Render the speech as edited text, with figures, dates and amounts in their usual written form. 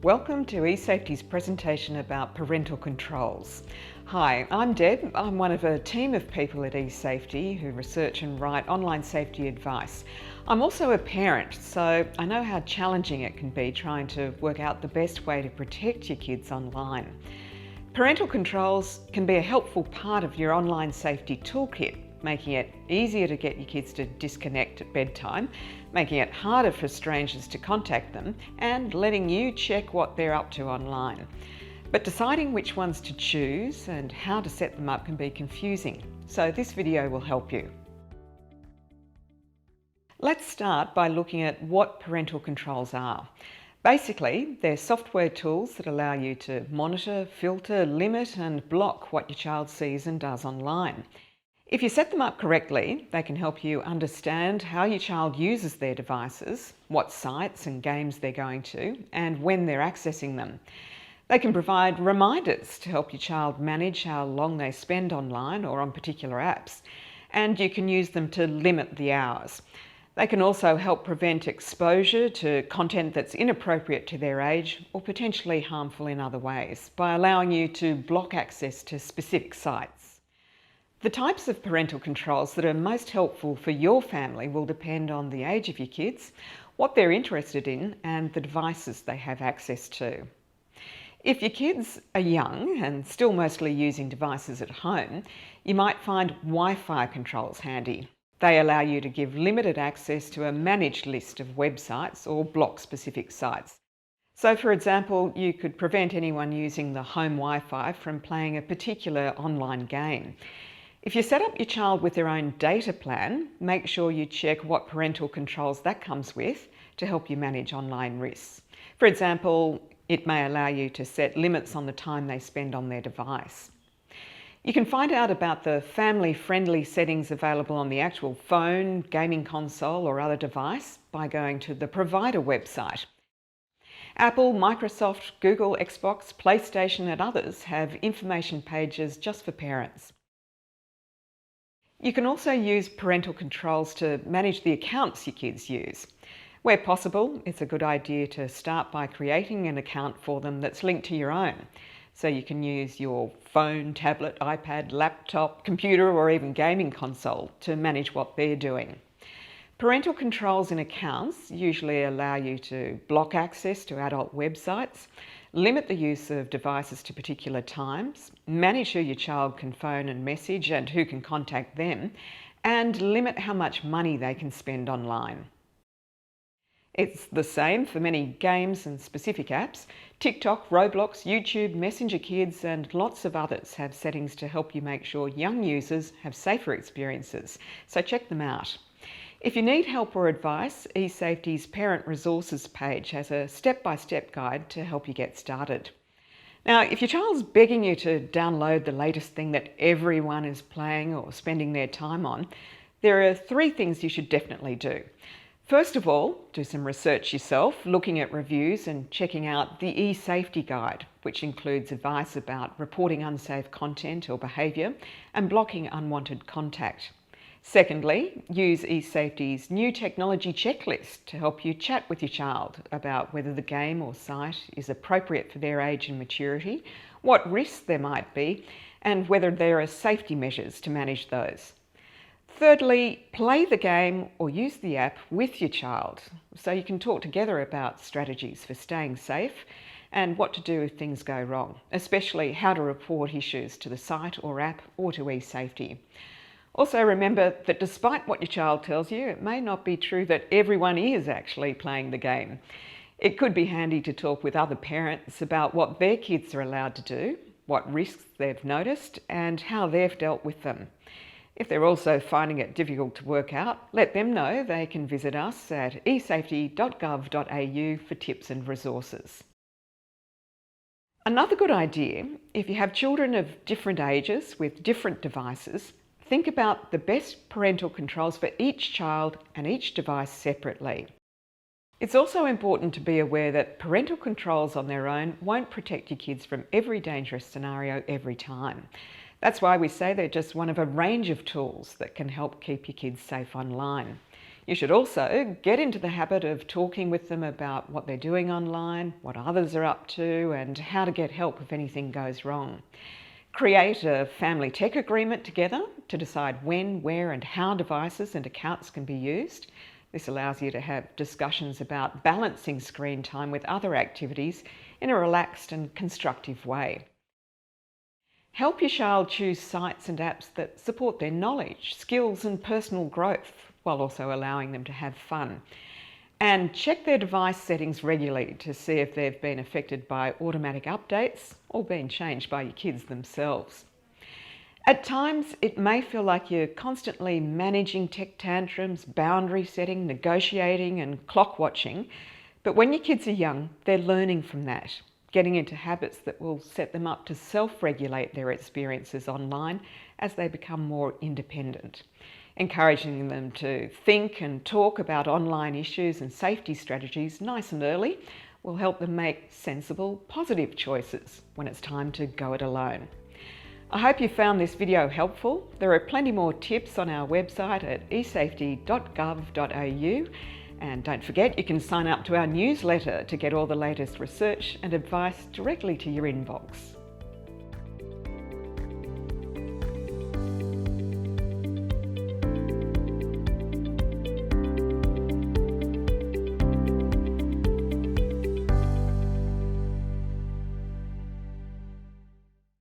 Welcome to eSafety's presentation about parental controls. Hi, I'm Deb. I'm one of a team of people at eSafety who research and write online safety advice. I'm also a parent, so I know how challenging it can be trying to work out the best way to protect your kids online. Parental controls can be a helpful part of your online safety toolkit, making it easier to get your kids to disconnect at bedtime, making it harder for strangers to contact them, and letting you check what they're up to online. But deciding which ones to choose and how to set them up can be confusing, so this video will help you. Let's start by looking at what parental controls are. Basically, they're software tools that allow you to monitor, filter, limit and block what your child sees and does online. If you set them up correctly, they can help you understand how your child uses their devices, what sites and games they're going to, and when they're accessing them. They can provide reminders to help your child manage how long they spend online or on particular apps, and you can use them to limit the hours. They can also help prevent exposure to content that's inappropriate to their age or potentially harmful in other ways by allowing you to block access to specific sites. The types of parental controls that are most helpful for your family will depend on the age of your kids, what they're interested in, and the devices they have access to. If your kids are young and still mostly using devices at home, you might find Wi-Fi controls handy. They allow you to give limited access to a managed list of websites or block specific sites. So for example, you could prevent anyone using the home Wi-Fi from playing a particular online game. If you set up your child with their own data plan, make sure you check what parental controls that comes with to help you manage online risks. For example, it may allow you to set limits on the time they spend on their device. You can find out about the family-friendly settings available on the actual phone, gaming console or other device by going to the provider website. Apple, Microsoft, Google, Xbox, PlayStation and others have information pages just for parents. You can also use parental controls to manage the accounts your kids use. Where possible, it's a good idea to start by creating an account for them that's linked to your own. So you can use your phone, tablet, iPad, laptop, computer or even gaming console to manage what they're doing. Parental controls in accounts usually allow you to block access to adult websites, limit the use of devices to particular times, manage who your child can phone and message and who can contact them, and limit how much money they can spend online. It's the same for many games and specific apps. TikTok, Roblox, YouTube, Messenger Kids and lots of others have settings to help you make sure young users have safer experiences, so check them out. If you need help or advice, eSafety's Parent Resources page has a step-by-step guide to help you get started. Now, if your child's begging you to download the latest thing that everyone is playing or spending their time on, there are 3 things you should definitely do. First of all, do some research yourself, looking at reviews and checking out the eSafety guide, which includes advice about reporting unsafe content or behaviour and blocking unwanted contact. Secondly, use eSafety's new technology checklist to help you chat with your child about whether the game or site is appropriate for their age and maturity, what risks there might be, and whether there are safety measures to manage those. Thirdly, play the game or use the app with your child so you can talk together about strategies for staying safe and what to do if things go wrong, especially how to report issues to the site or app or to eSafety. Also remember that despite what your child tells you, it may not be true that everyone is actually playing the game. It could be handy to talk with other parents about what their kids are allowed to do, what risks they've noticed, and how they've dealt with them. If they're also finding it difficult to work out, let them know they can visit us at esafety.gov.au for tips and resources. Another good idea, if you have children of different ages with different devices, think about the best parental controls for each child and each device separately. It's also important to be aware that parental controls on their own won't protect your kids from every dangerous scenario every time. That's why we say they're just one of a range of tools that can help keep your kids safe online. You should also get into the habit of talking with them about what they're doing online, what others are up to, and how to get help if anything goes wrong. Create a family tech agreement together to decide when, where and how devices and accounts can be used. This allows you to have discussions about balancing screen time with other activities in a relaxed and constructive way. Help your child choose sites and apps that support their knowledge, skills and personal growth, while also allowing them to have fun. And check their device settings regularly to see if they've been affected by automatic updates or been changed by your kids themselves. At times, it may feel like you're constantly managing tech tantrums, boundary setting, negotiating and clock watching, but when your kids are young, they're learning from that, getting into habits that will set them up to self-regulate their experiences online as they become more independent. Encouraging them to think and talk about online issues and safety strategies nice and early will help them make sensible, positive choices when it's time to go it alone. I hope you found this video helpful. There are plenty more tips on our website at esafety.gov.au, and don't forget you can sign up to our newsletter to get all the latest research and advice directly to your inbox.